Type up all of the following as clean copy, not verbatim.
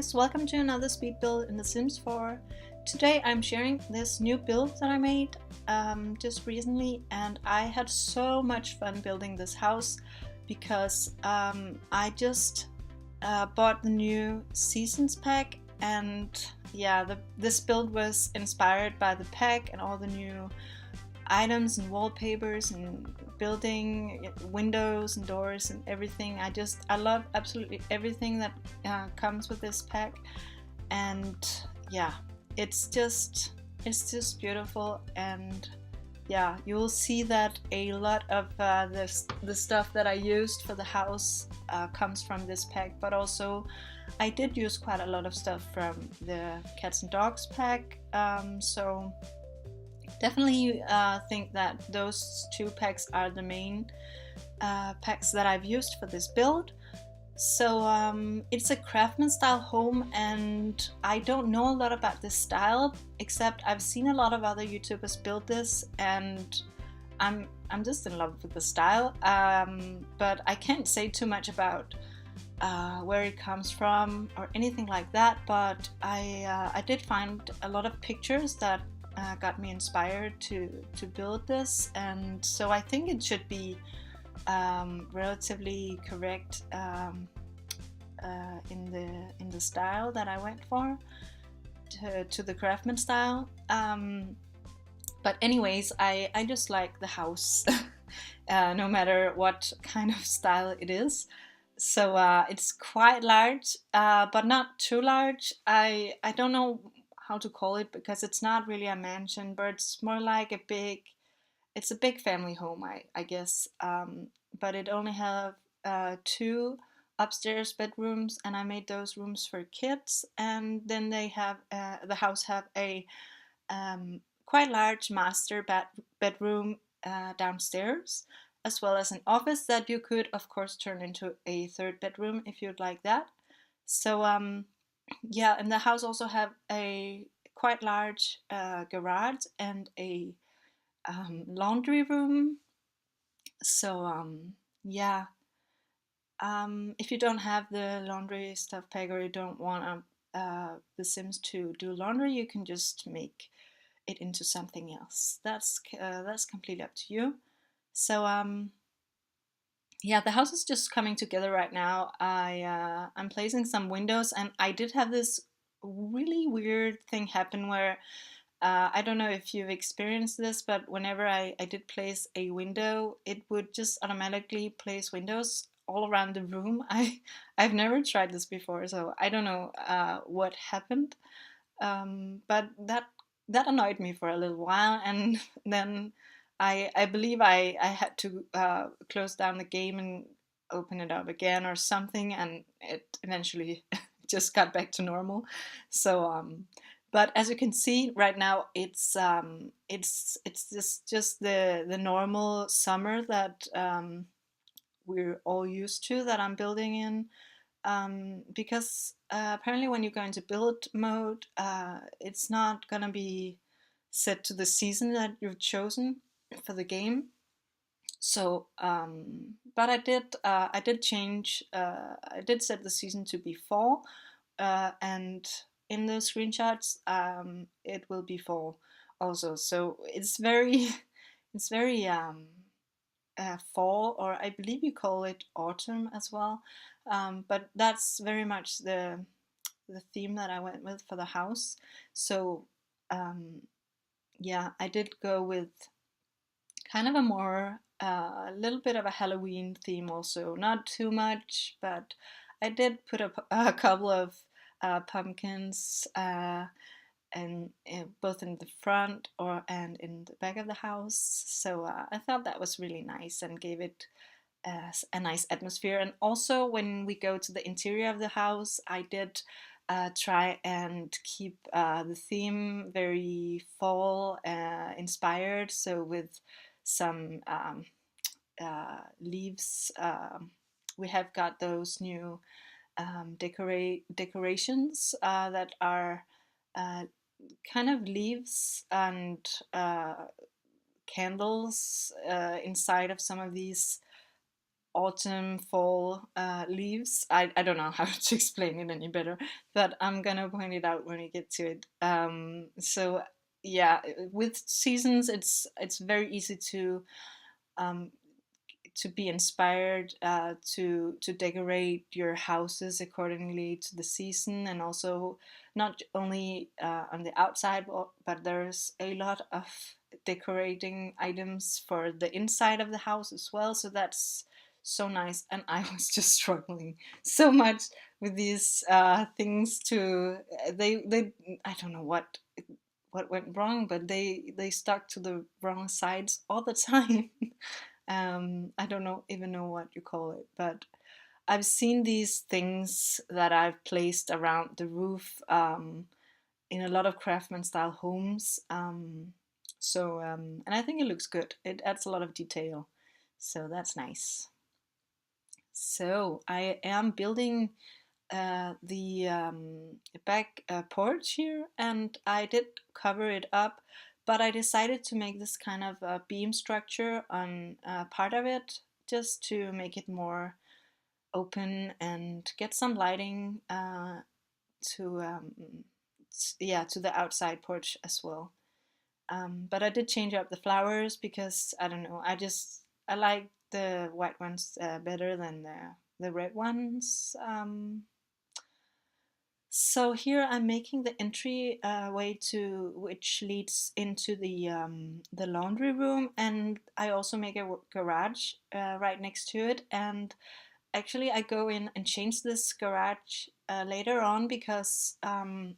guys, welcome to another speed build in The Sims 4. Today I'm sharing this new build that I made just recently, and I had so much fun building this house because I just bought the new seasons pack, and yeah, this build was inspired by the pack and all the new items and wallpapers and building windows and doors and everything. I love absolutely everything that comes with this pack, and yeah, it's just beautiful. And yeah, you will see that a lot of the stuff that I used for the house comes from this pack, but also I did use quite a lot of stuff from the cats and dogs pack, so definitely think that those two packs are the main packs that I've used for this build. So it's a Craftsman style home, and I don't know a lot about this style, except I've seen a lot of other YouTubers build this, and I'm just in love with the style, but I can't say too much about where it comes from or anything like that. But I did find a lot of pictures that got me inspired to build this, and so I think it should be relatively correct in the style that I went for, to the Craftsman style. But anyways, I just like the house no matter what kind of style it is. So it's quite large, but not too large. I don't know how to call it, because it's not really a mansion, but it's more like it's a big family home, I guess. But it only have two upstairs bedrooms, and I made those rooms for kids. And then they have the house have a quite large master bedroom downstairs, as well as an office that you could of course turn into a third bedroom if you'd like that. So yeah, and the house also have a quite large garage and a laundry room. So yeah, if you don't have the laundry stuff pack, or you don't want the Sims to do laundry, you can just make it into something else. That's completely up to you. So yeah, the house is just coming together right now. I'm placing some windows, and I did have this really weird thing happen where I don't know if you've experienced this, but whenever I did place a window, it would just automatically place windows all around the room. I've never tried this before, so I don't know what happened, but that annoyed me for a little while, and then I believe I had to close down the game and open it up again or something, and it eventually just got back to normal. So but as you can see right now, it's just the normal summer that we're all used to, that I'm building in, because apparently when you go into build mode, it's not gonna be set to the season that you've chosen for the game. So, but I did change. I did set the season to be fall, and in the screenshots, it will be fall also. So it's very, it's very fall, or I believe you call it autumn as well. But that's very much the theme that I went with for the house. So yeah, I did go with kind of a more a little bit of a Halloween theme also. Not too much, but I did put a couple of pumpkins, and both in the front and in the back of the house. So I thought that was really nice and gave it a nice atmosphere. And also when we go to the interior of the house, I did try and keep the theme very fall inspired. So with some leaves, we have got those new decorations that are uh, kind of leaves and candles inside of some of these autumn, fall leaves. I don't know how to explain it any better, but I'm gonna point it out when we get to it. So yeah, with seasons, it's very easy um, to be inspired to decorate your houses accordingly to the season, and also not only on the outside, but there's a lot of decorating items for the inside of the house as well. So that's so nice. And I was just struggling so much with these things to they I don't know what went wrong, but they stuck to the wrong sides all the time. I don't know even know what you call it, but I've seen these things that I've placed around the roof in a lot of craftsman style homes. And I think it looks good. It adds a lot of detail, so that's nice. So I am building the back porch here, and I did cover it up, but I decided to make this kind of beam structure on part of it, just to make it more open and get some lighting to yeah, to the outside porch as well. But I did change up the flowers because I don't know, I like the white ones better than the red ones. So here I'm making the entry way to which leads into the laundry room, and I also make a garage right next to it. And actually, I go in and change this garage later on because I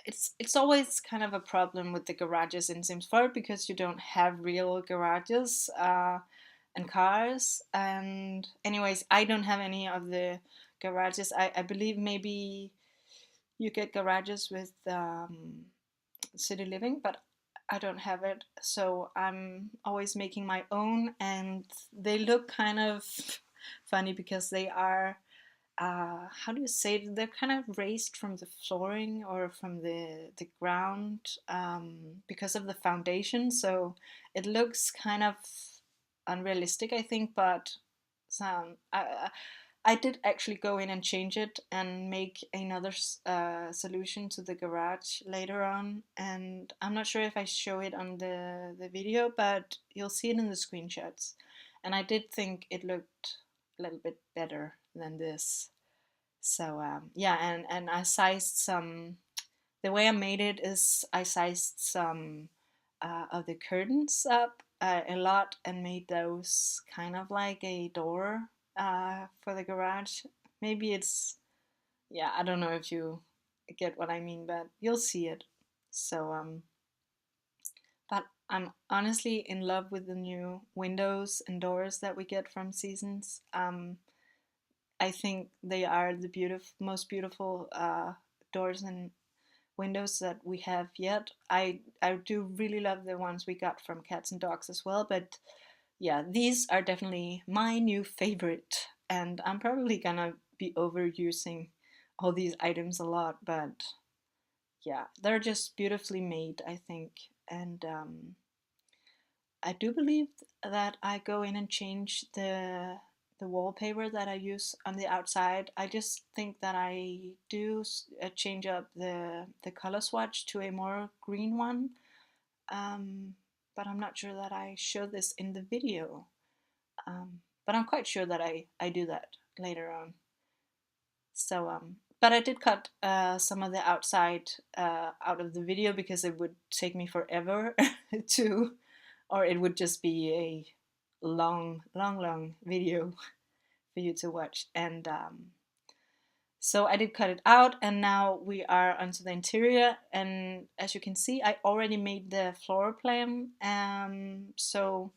it's always kind of a problem with the garages in Sims 4 because you don't have real garages and cars. And anyways, I don't have any of the garages. I believe maybe you get garages with city living, but I don't have it. So I'm always making my own, and they look kind of funny because they are how do you say it? They're kind of raised from the flooring or from the ground because of the foundation. So it looks kind of unrealistic, I think. But I did actually go in and change it and make another solution to the garage later on. And I'm not sure if I show it on the video, but you'll see it in the screenshots. And I did think it looked a little bit better than this. So yeah, and I sized some. The way I made it is I sized some of the curtains up a lot and made those kind of like a door for the garage. Maybe it's, yeah, I don't know if you get what I mean, but you'll see it. So but I'm honestly in love with the new windows and doors that we get from Seasons. I think they are the most beautiful doors and windows that we have yet. I do really love the ones we got from Cats and Dogs as well, but yeah, these are definitely my new favorite, and I'm probably gonna be overusing all these items a lot, but yeah, they're just beautifully made, I think. And I do believe that I go in and change the wallpaper that I use on the outside. I just think that I do change up the color swatch to a more green one. Um, but I'm not sure that I show this in the video. But I'm quite sure that I do that later on. So but I did cut some of the outside out of the video because it would take me forever to, or it would just be a long video for you to watch. And so I did cut it out, and now we are onto the interior. And as you can see, I already made the floor plan. So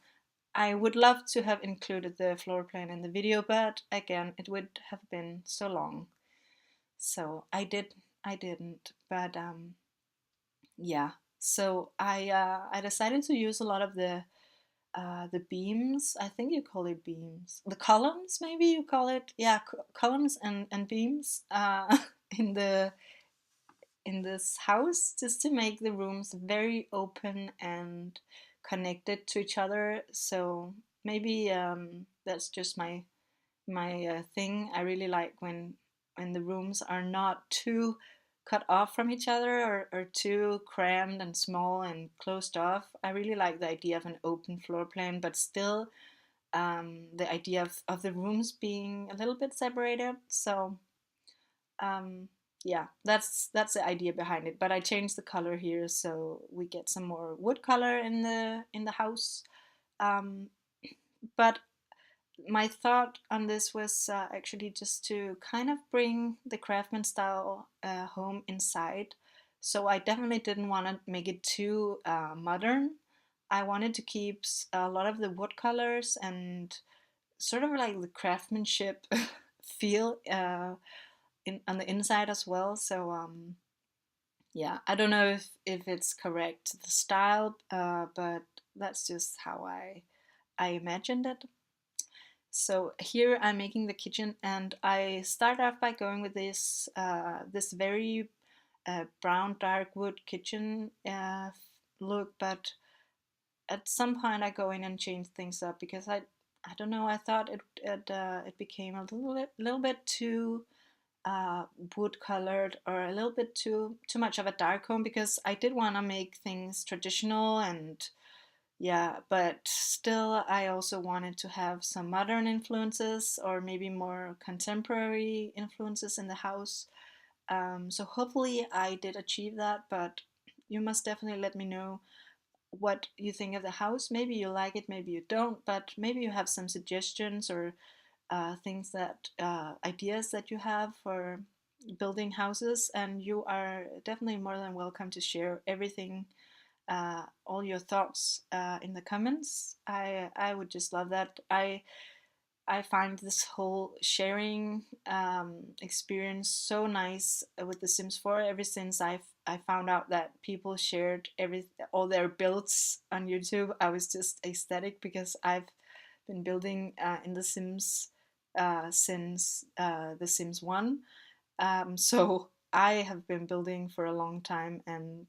I would love to have included the floor plan in the video, but again, it would have been so long. So I didn't. But yeah. So I decided to use a lot of the beams. I think you call it beams. The columns, maybe you call it. Yeah, columns and beams in the in this house, just to make the rooms very open and connected to each other. So Maybe that's just my thing. I really like when the rooms are not too cut off from each other, or too crammed and small and closed off. I really like the idea of an open floor plan, but still the idea of the rooms being a little bit separated. So um, yeah, that's the idea behind it. But I changed the color here so we get some more wood color in the house. Um, but my thought on this was actually just to kind of bring the craftsman style home inside. So I definitely didn't want to make it too modern. I wanted to keep a lot of the wood colors and sort of like the craftsmanship feel on the inside as well. So yeah, I don't know if it's correct the style, but that's just how I imagined it. So here I'm making the kitchen, and I start off by going with this very brown dark wood kitchen look, but at some point I go in and change things up because I don't know, I thought it became a little bit too wood colored, or a little bit too much of a dark home, because I did want to make things traditional, and yeah, but still I also wanted to have some modern influences, or maybe more contemporary influences in the house. So hopefully I did achieve that, but you must definitely let me know what you think of the house. Maybe you like it, maybe you don't, but maybe you have some suggestions, or things that ideas that you have for building houses, and you are definitely more than welcome to share everything, all your thoughts in the comments. I would just love that. I find this whole sharing experience so nice with The Sims 4. Ever since I found out that people shared all their builds on YouTube, I was just ecstatic, because I've been building in The Sims since The Sims 1. So I have been building for a long time, and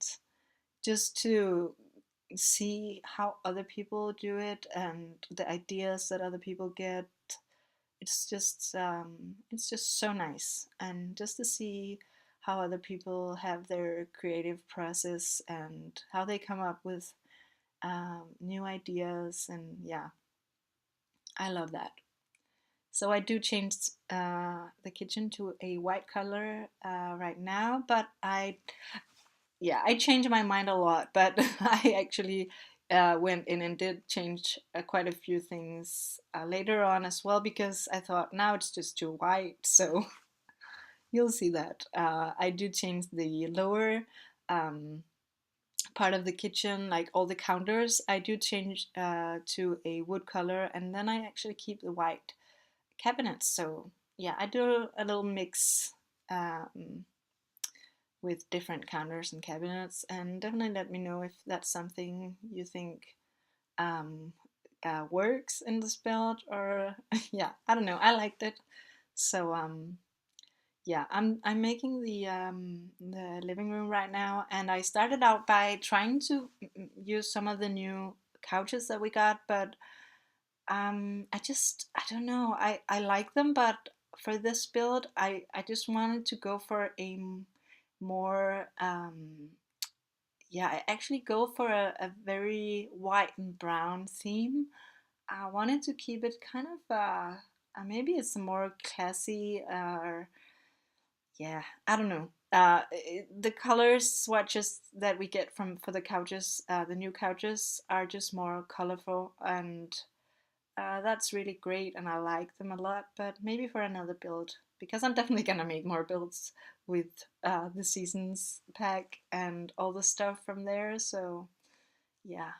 just to see how other people do it and the ideas that other people get, it's just so nice. And just to see how other people have their creative process and how they come up with new ideas, and yeah, I love that. So I do change the kitchen to a white color right now, but I changed my mind a lot, but I actually went in and did change quite a few things later on as well, because I thought now it's just too white. So you'll see that. I do change the lower um, part of the kitchen, like all the counters. I do change to a wood color, and then I actually keep the white cabinets. So yeah, I do a little mix. With different counters and cabinets, and definitely let me know if that's something you think um, works in this build, or yeah, I don't know, I liked it. So yeah, I'm making the living room right now, and I started out by trying to use some of the new couches that we got, but I don't know, I like them, but for this build I just wanted to go for a more yeah, I actually go for a very white and brown theme. I wanted to keep it kind of maybe it's a more classy yeah, I don't know. The color swatches that we get from for the couches, the new couches, are just more colorful, and that's really great, and I like them a lot. But maybe for another build, because I'm definitely gonna make more builds with the seasons pack and all the stuff from there. So yeah,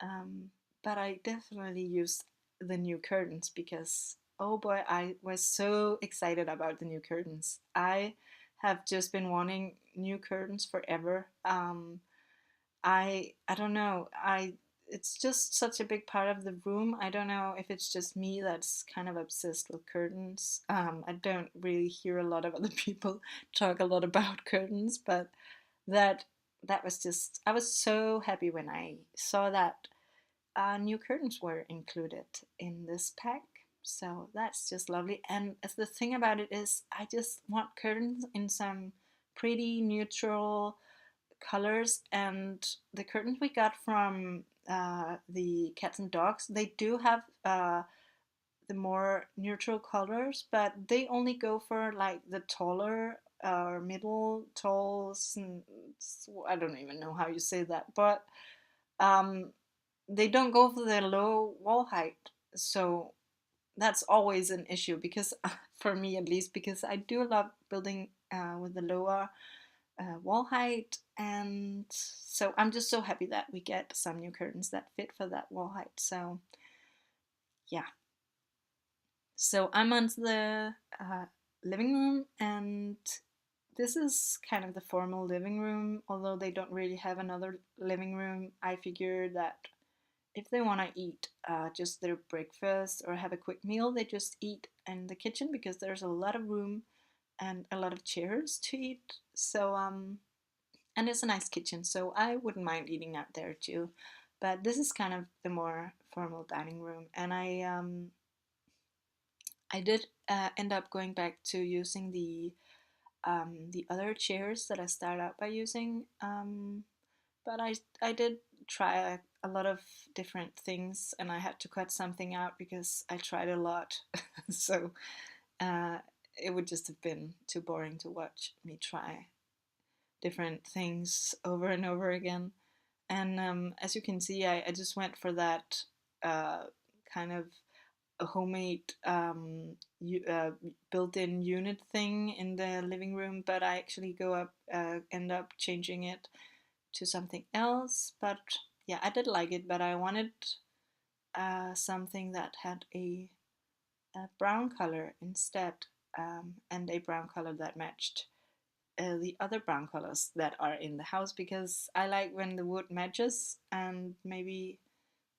um, but I definitely used the new curtains, because oh boy, I was so excited about the new curtains. I have just been wanting new curtains forever. I don't know. I It's just such a big part of the room. I don't know if it's just me that's kind of obsessed with curtains. I don't really hear a lot of other people talk a lot about curtains, but that that was just, I was so happy when I saw that new curtains were included in this pack. So that's just lovely. And as the thing about it is, I just want curtains in some pretty neutral colors. And the curtains we got from the cats and dogs, they do have the more neutral colors, but they only go for like the taller or middle talls. And I don't even know how you say that, but um, they don't go for the low wall height. So that's always an issue because, for me at least, because I do love building with the lower wall height. And so I'm just so happy that we get some new curtains that fit for that wall height. So yeah. So I'm on the living room, and this is kind of the formal living room. Although they don't really have another living room, I figure that if they want to eat just their breakfast or have a quick meal, they just eat in the kitchen because there's a lot of room and a lot of chairs to eat. So and it's a nice kitchen, so I wouldn't mind eating out there too. But this is kind of the more formal dining room, and I did end up going back to using the other chairs that I started out by using. But I did try a lot of different things, and I had to cut something out because I tried a lot. So uh, it would just have been too boring to watch me try different things over and over again. And as you can see, I just went for that kind of a homemade built-in unit thing in the living room, but I actually end up changing it to something else. But yeah, I did like it, but I wanted something that had a brown color instead, and a brown color that matched the other brown colors that are in the house, because I like when the wood matches. And maybe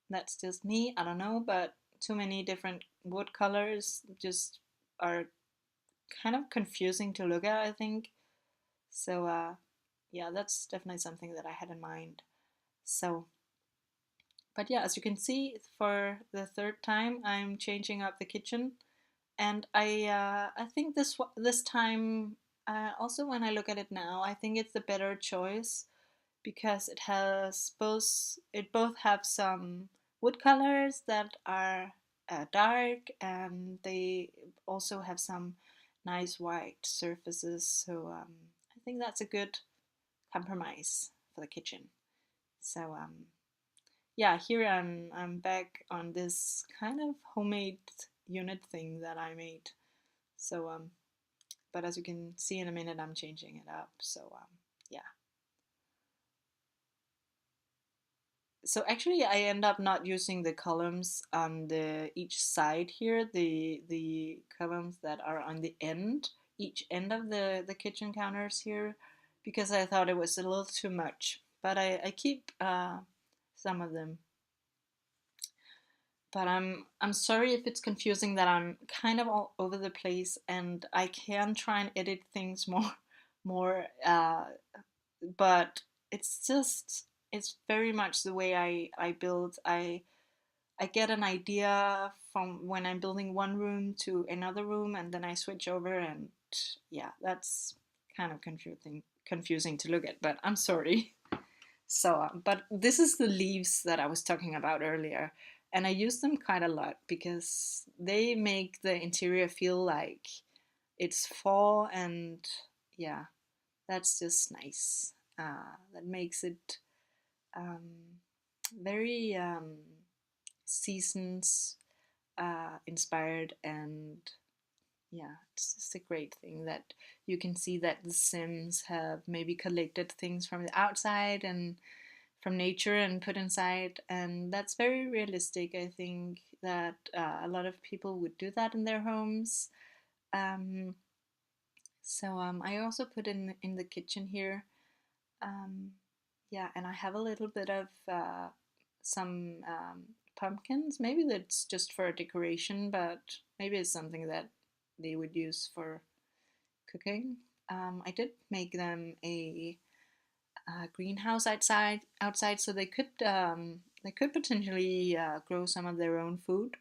that's just me, I don't know, but too many different wood colors just are kind of confusing to look at, I think. So yeah, that's definitely something that I had in mind. So, but yeah, as you can see, for the third time, I'm changing up the kitchen, and I think this time, also when I look at it now, I think it's the better choice because it both have some wood colors that are dark, and they also have some nice white surfaces. So I think that's a good compromise for the kitchen. So yeah, here I'm back on this kind of homemade unit thing that I made. So but as you can see in a minute, I'm changing it up. So yeah. So actually, I end up not using the columns on the each side here, the columns that are on the end, each end of the kitchen counters here, because I thought it was a little too much. But I keep some of them. But I'm sorry if it's confusing that I'm kind of all over the place, and I can try and edit things more but it's very much the way I build. I get an idea from when I'm building one room to another room, and then I switch over, and yeah, that's kind of confusing to look at, but I'm sorry. So but this is the leaves that I was talking about earlier, and I use them quite a lot because they make the interior feel like it's fall. And yeah, that's just nice. That makes it um, very seasons inspired. And yeah, it's just a great thing that you can see that the Sims have maybe collected things from the outside and from nature and put inside, and that's very realistic. I think that a lot of people would do that in their homes. um, so I also put in the kitchen here. um, yeah, and I have a little bit of some pumpkins. Maybe that's just for decoration, but maybe it's something that they would use for cooking. I did make them a greenhouse outside, so they could they could potentially grow some of their own food.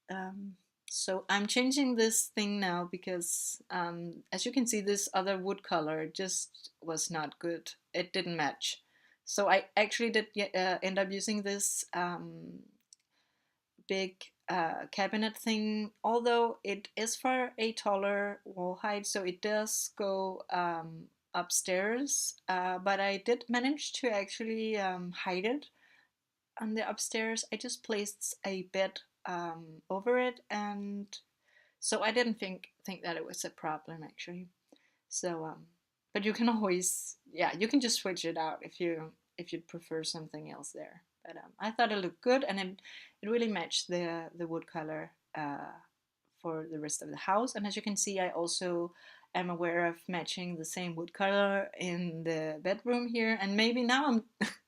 Um, so I'm changing this thing now because, as you can see, this other wood color just was not good. It didn't match. So I actually did end up using this big cabinet thing, although it is for a taller wall height, so it does go upstairs. But I did manage to actually hide it on the upstairs. I just placed a bed over it, and so I didn't think that it was a problem actually. So, but you can always, yeah, you can just switch it out if you'd prefer something else there. But I thought it looked good, and it really matched the wood color for the rest of the house. And as you can see, I also am aware of matching the same wood color in the bedroom here. And maybe now I'm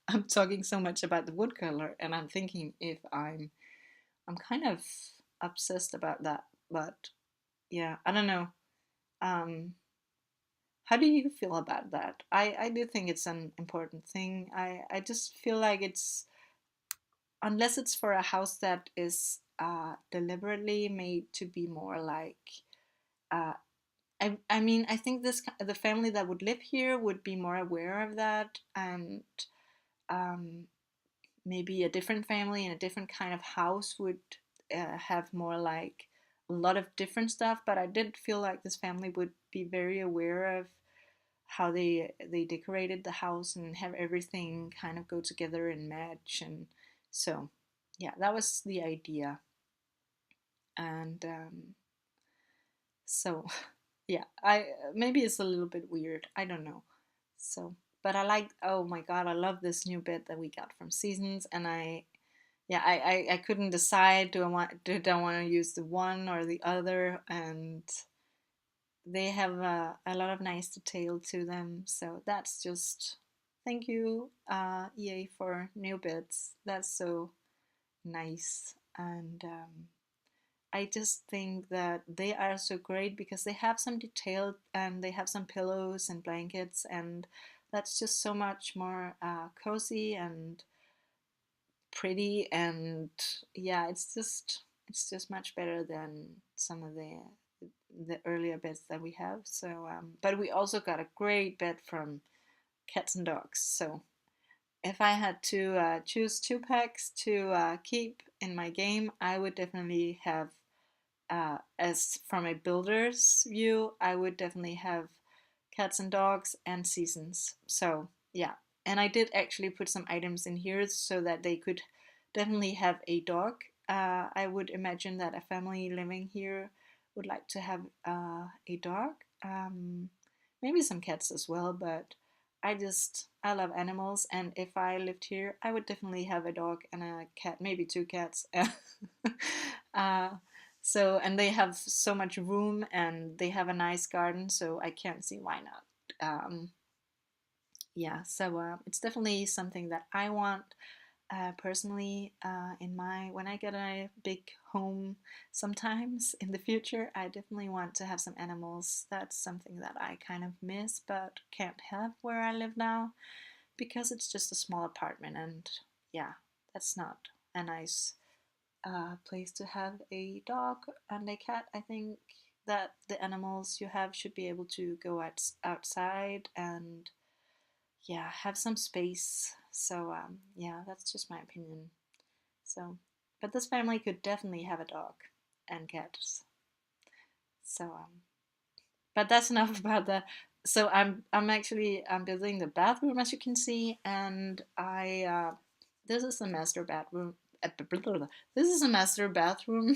I'm talking so much about the wood color, and I'm thinking if I'm kind of obsessed about that. But yeah, I don't know. Um, how do you feel about that? I do think it's an important thing. I just feel like it's, unless it's for a house that is deliberately made to be more like, uh, I mean, I think the family that would live here would be more aware of that, and um, maybe a different family in a different kind of house would have more like a lot of different stuff. But I did feel like this family would be very aware of how they decorated the house and have everything kind of go together and match. And so yeah, that was the idea. And so yeah, I maybe it's a little bit weird, I don't know. So but I like, oh my god, I love this new bed that we got from Seasons. And I couldn't decide, did I want to use the one or the other. And they have a lot of nice detail to them. So that's just, thank you, EA, for new beds. That's so nice. And I just think that they are so great because they have some detail, and they have some pillows and blankets, and that's just so much more cozy and pretty. And yeah, it's just much better than some of the earlier beds that we have. So, but we also got a great bed from Cats and Dogs. So, if I had to choose two packs to keep in my game, I would definitely have, as from a builder's view, I would definitely have Cats and Dogs and Seasons. So, yeah. And I did actually put some items in here so that they could definitely have a dog. I would imagine that a family living here would like to have a dog. Maybe some cats as well, but I love animals, and if I lived here, I would definitely have a dog and a cat, maybe two cats. uh, so, and they have so much room, and they have a nice garden, so I can't see why not. Yeah, so it's definitely something that I want personally in my, when I get a big home sometimes in the future. I definitely want to have some animals. That's something that I kind of miss but can't have where I live now because it's just a small apartment. And yeah, that's not a nice place to have a dog and a cat. I think that the animals you have should be able to go outside and yeah, have some space. So yeah, that's just my opinion. So, but this family could definitely have a dog and cats. So but that's enough about that. So I'm building the bathroom, as you can see. And this is the master bathroom. This is a master bathroom,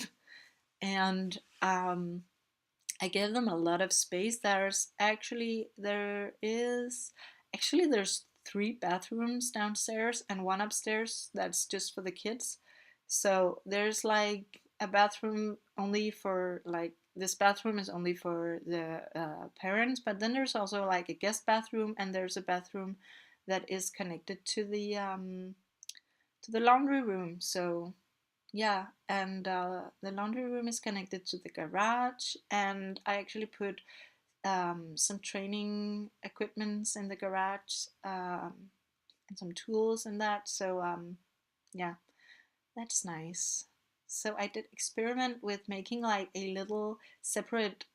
and I gave them a lot of space. There's three bathrooms downstairs and one upstairs that's just for the kids. So there's like a bathroom only for, like, this bathroom is only for the parents, but then there's also like a guest bathroom, and there's a bathroom that is connected to the laundry room. So yeah, and the laundry room is connected to the garage, and I actually put some training equipments in the garage, and some tools and that. So Yeah, that's nice. So I did experiment with making like a little separate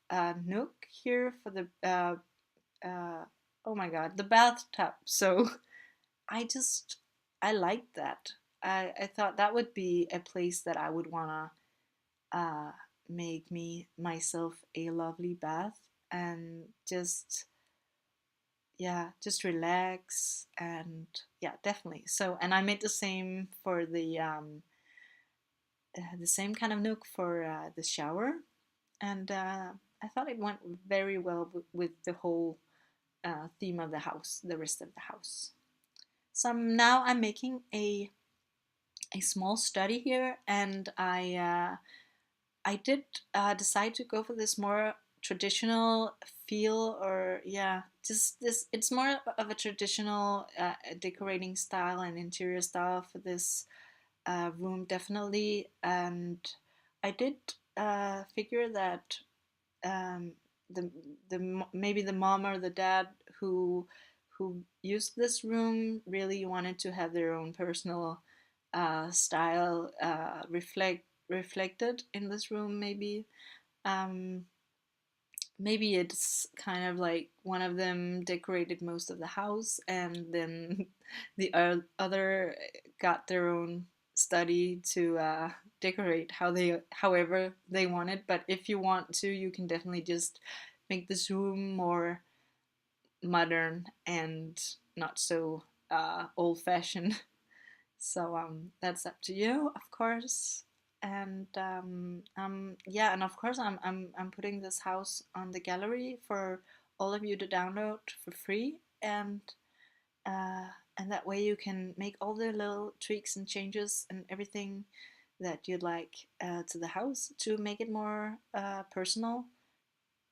nook here for the oh my god, the bathtub. So I just I liked that. I thought that would be a place that I would wanna uh, make me myself a lovely bath and just yeah, just relax and yeah, definitely. So and I made the same for the same kind of nook for the shower, and I thought it went very well with the whole theme of the house, the rest of the house. So now I'm making a small study here, and I did decide to go for this more traditional feel, or yeah, just this. It's more of a traditional decorating style and interior style for this room, definitely. And I did figure that um, the maybe the mom or the dad who used this room really wanted to have their own personal style reflected in this room. Um, maybe it's kind of like one of them decorated most of the house, and then the other got their own study to decorate however they wanted. But if you want to, you can definitely just make this room more modern and not so old fashioned. So that's up to you, of course. And yeah, and of course I'm putting this house on the gallery for all of you to download for free, uh, and that way you can make all the little tweaks and changes and everything that you'd like to the house to make it more personal.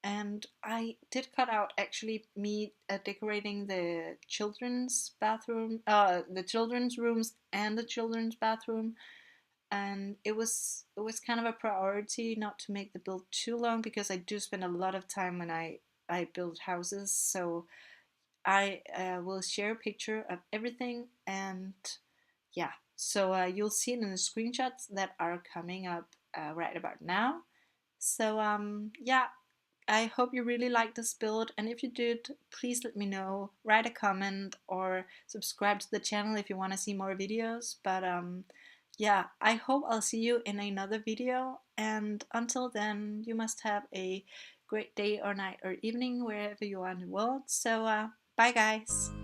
And I did cut out actually me decorating the children's bathroom, the children's rooms and the children's bathroom, and it was kind of a priority not to make the build too long because I do spend a lot of time when I build houses. So I will share a picture of everything, and yeah, so you'll see it in the screenshots that are coming up right about now. So yeah, I hope you really liked this build, and if you did, please let me know. Write a comment or subscribe to the channel if you want to see more videos. But yeah, I hope I'll see you in another video, and until then, you must have a great day or night or evening wherever you are in the world. So bye guys!